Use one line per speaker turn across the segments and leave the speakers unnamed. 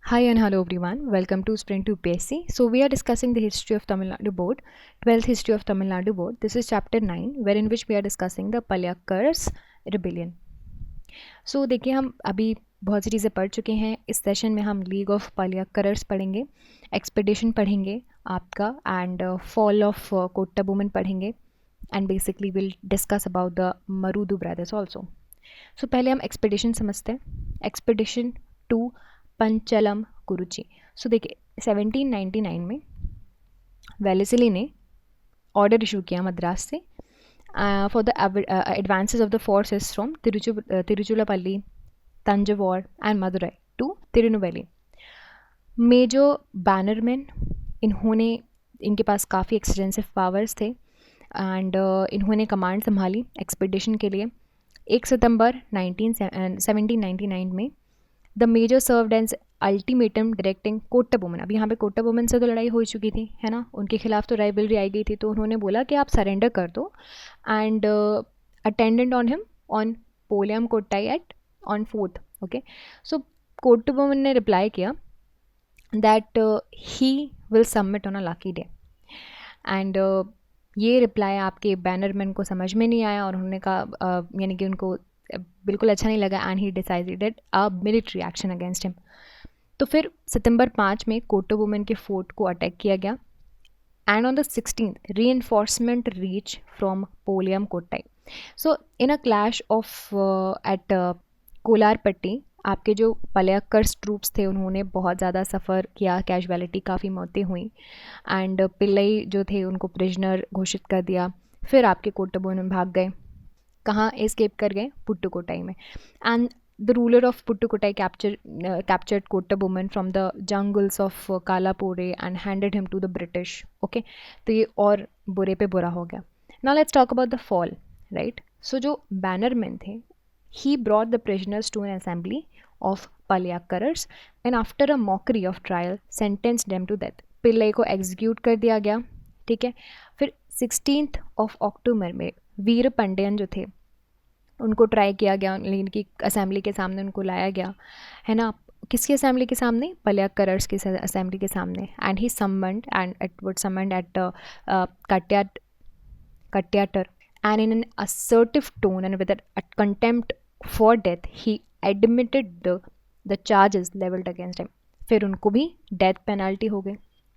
Hi and hello everyone. Welcome to Sprint to PSC. So we are discussing the history of Tamil Nadu Board, 12th history of Tamil Nadu Board. This is chapter 9 wherein which we are discussing the Palakkars rebellion. So देखिए हम अभी बहुत सी चीज़ें पढ़ चुके हैं. इस session में हम लीग ऑफ पलियाक्कर्स पढ़ेंगे, एक्सपेडिशन पढ़ेंगे आपका एंड फॉल ऑफ कोट्टाबोमन पढ़ेंगे and basically will discuss about the Marudu brothers also. So पहले हम एक्सपेडिशन समझते हैं. Expedition to पंचलम कुरुचि. सो देखिए 1799 में वेलेस्ली ने ऑर्डर इशू किया मद्रास से for the advances of the forces from Tiruchirappalli, Tanjore and Madurai to Tirunelveli. Major Bannerman, इनके पास काफ़ी एक्सटेंसिव पावर्स थे एंड इन्होंने कमांड संभाली एक्सपेडिशन के लिए. 1 सितंबर 1799 में the major served as ultimatum directing Kattabomman. अब यहाँ पे कोट्टाबोमन से तो लड़ाई हो चुकी थी, है ना, उनके खिलाफ तो राइवलरी आई गई थी, तो उन्होंने बोला कि आप सरेंडर कर दो and attendant on him on Palayamkottai at on 4th. Okay, so Kattabomman ने रिप्लाई किया that he will submit on a lucky day and ये रिप्लाई आपके बैनरमैन को समझ में नहीं आया और उन्होंने कहा यानी कि उनको बिल्कुल अच्छा नहीं लगा and he decided a military action against him. तो फिर सितंबर 5 में कोट्टाबोमन के फोर्ट को अटैक किया गया and on the 16th reinforcement reach from Palayamkottai. So in a clash of at Kolarpatti आपके जो पलक्कर्स ट्रूप्स थे उन्होंने बहुत ज़्यादा सफ़र किया, कैजुअलिटी काफ़ी मौतें हुई एंड पिल्लई जो थे उनको प्रिजनर घोषित कर दिया. फिर आपके कोट्टाबोमन भाग गए. कहाँ एस्केप कर गए? पुट्टुकोट्टाई में. And the ruler of Pudukkottai captured Kattabomman from the jungles of Kalapore and handed him to the British. Okay, तो ये और बुरे पे बुरा हो गया. Now let's talk about the fall, right. So जो बैनरमैन थे he brought the prisoners to an assembly of Palayakkars and after a mockery of trial sentence them to death. Pillai को एग्जीक्यूट कर दिया गया, ठीक है. फिर 16th ऑफ अक्टूबर में वीर पांड्यन जो थे उनको ट्राई किया गया, इनकी असेंबली के सामने उनको लाया गया, है ना. किसकी असेंबली के सामने? पलियाक्कर्स की असेंबली के सामने. And he summoned and it would summoned at Kayathar and in an assertive tone and with a contempt for death he admitted the charges levelled against him. फिर उनको भी डेथ पेनल्टी हो गई.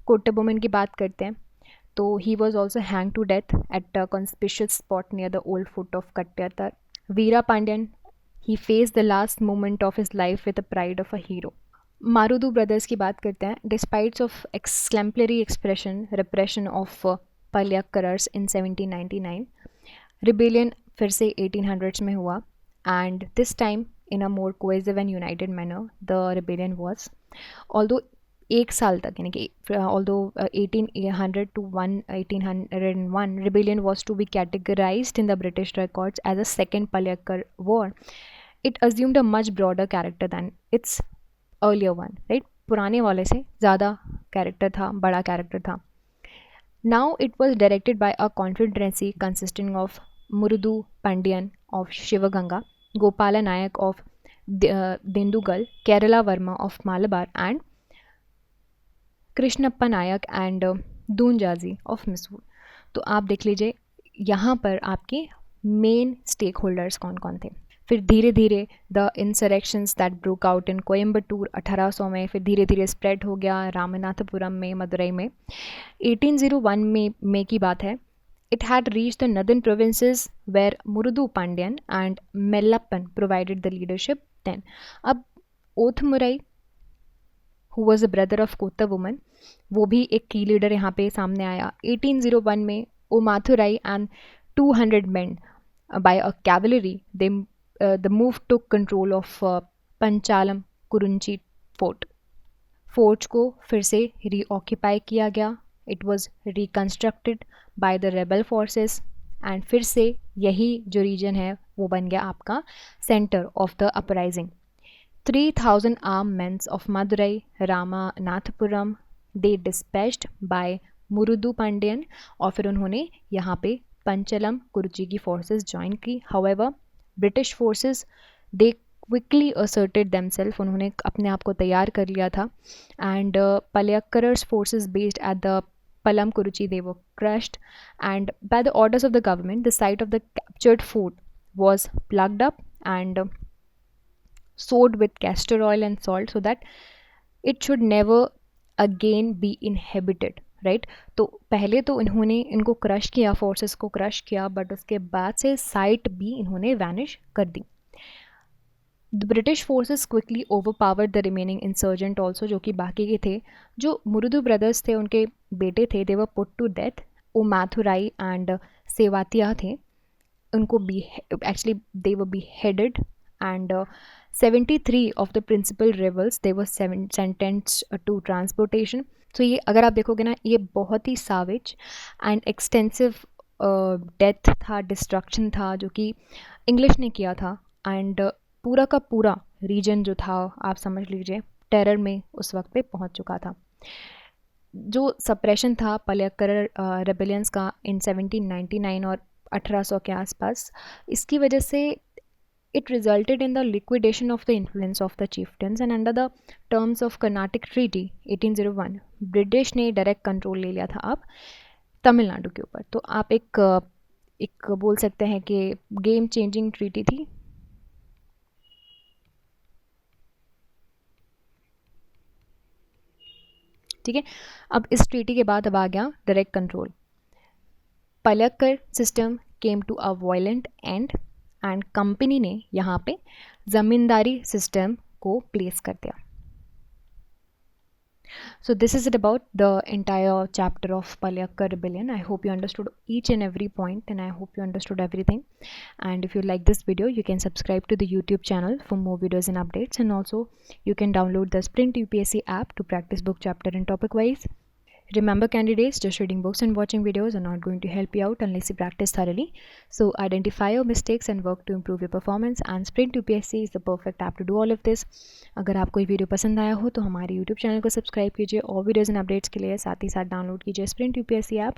कोट्टाबोमन की बात करते हैं तो he was also hanged to death at a conspicuous spot near the old fort of Katyatar. Veera Pandyan, he faced the last moment of his life with the pride of a hero. Marudu brothers की बात करते हैं. Despites of exemplary repression of Palayakkars in 1799, rebellion फिर से 1800s में हुआ and this time in a more cohesive and united manner the rebellion was. Although एक साल तक यानी कि although 1800 to 1801 rebellion was to be categorized in the British records as a second Palakkar war, it assumed a much broader character than its earlier one, right. पुराने वाले से ज़्यादा character था, बड़ा कैरेक्टर था. Now it was directed by a confederacy consisting of Murudu Pandyan of Shivaganga, Gopala Nayak of Dindugal, Kerala Varma of Malabar and Krishnappa Nayak and Dhoondaji of Mysore. तो आप देख लीजिए यहाँ पर आपके मेन स्टेक होल्डर्स कौन कौन थे. फिर धीरे धीरे the insurrections that broke out in Coimbatore 1800 में, फिर धीरे धीरे स्प्रेड हो गया रामनाथपुरम में, मदुरई में. 1801 में की बात है. It had reach the northern provinces where Marudu Pandyan and Mellappan provided the leadership then. अब ओथमुरई who was a brother of कोट्टाबोमन, वो भी एक की लीडर यहाँ पे सामने आया. 1801 में ओमाथुराई and 200 men by a cavalry the move took control of Panchalankurichi fort. Fort को फिर से रीऑक्यूपाई किया गया. It was reconstructed by the rebel forces and फिर से यही जो रीजन है वो बन गया आपका centre of the uprising. 3,000 armed men of Madurai, Ramanathapuram, they dispatched by Marudu Pandyan और फिर उन्होंने यहाँ पे पंचलम कुरुची की फोर्सेस ज्वाइन की. However British forces they quickly asserted themselves, उन्होंने अपने आप को तैयार कर लिया था. And Palayakkar's forces based at the Palamkuruchi, they were crushed, and by the orders of the government the site of the captured fort was plugged up and sowed with castor oil and salt so that it should never again be inhabited. Right तो पहले तो इन्होंने इनको crush किया, forces को crush किया, but उसके बाद से साइट भी इन्होंने वैनिश कर दी. The British forces quickly overpowered the remaining insurgent also, जो कि बाकी के थे. जो मुरुदु ब्रदर्स थे, उनके बेटे थे, they were put to death. Oomathurai and Sevathaiah थे, उनको भी actually they were beheaded. And 73 of the principal rebels they were sentenced to transportation. So ये अगर आप देखोगे ना, ये बहुत ही साविज एंड एक्सटेंसिव डेथ था, डिस्ट्रक्शन था, जो कि इंग्लिश ने किया था. एंड पूरा का पूरा रीजन जो था, आप समझ लीजिए, टेरर में उस वक्त पे पहुंच चुका था. जो सप्रेशन था पलयक्कर रेबेलियंस का इन 1799 और 1800 के आसपास, इसकी वजह से it resulted in the liquidation of the influence of the chieftains, and under the terms of Carnatic Treaty 1801 British ने डायरेक्ट कंट्रोल ले लिया था अब तमिलनाडु के ऊपर. तो आप एक बोल सकते हैं कि गेम चेंजिंग ट्रीटी थी. ठीक है, अब इस ट्रीटी के बाद अब आ गया direct control. Palayakkar system came to a violent end and company ने यहाँ पे ज़मींदारी सिस्टम को प्लेस कर दिया. So this is it about the entire chapter of Palayakkar rebellion. I hope you understood each and every point, and I hope you understood everything. And if you like this video, you can subscribe to the YouTube channel for more videos and updates, and also you can download the Sprint UPSC app to practice book chapter and topic wise. Remember candidates, just reading books and watching videos are not going to help you out unless you practice thoroughly. So identify your mistakes and work to improve your performance, and Sprint UPSC is the perfect app to do all of this. अगर आपको ये video पसंद आया हो तो हमारे YouTube channel को subscribe कीजिए और वीडियोज़ एंड अपडेट्स के लिए साथ ही साथ डाउनलोड कीजिए स्प्रिंट यूपीएससी ऐप.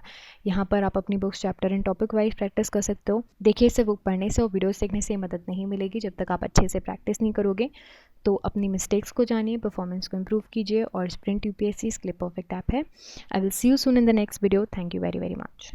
यहाँ पर आप अपनी books chapter and topic wise practice कर सकते हो. देखिए, सिर्फ बुक पढ़ने से और वीडियोस देखने से मदद नहीं मिलेगी जब तक आप अच्छे से प्रैक्टिस नहीं करोगे. तो अपनी मिस्टेक्स को जानिए, परफॉर्मेंस को इम्प्रूव कीजिए, और स्प्रिंट यूपीएससी इसके लिए परफेक्ट ऐप है. I will see you soon in the next video. Thank you very very much.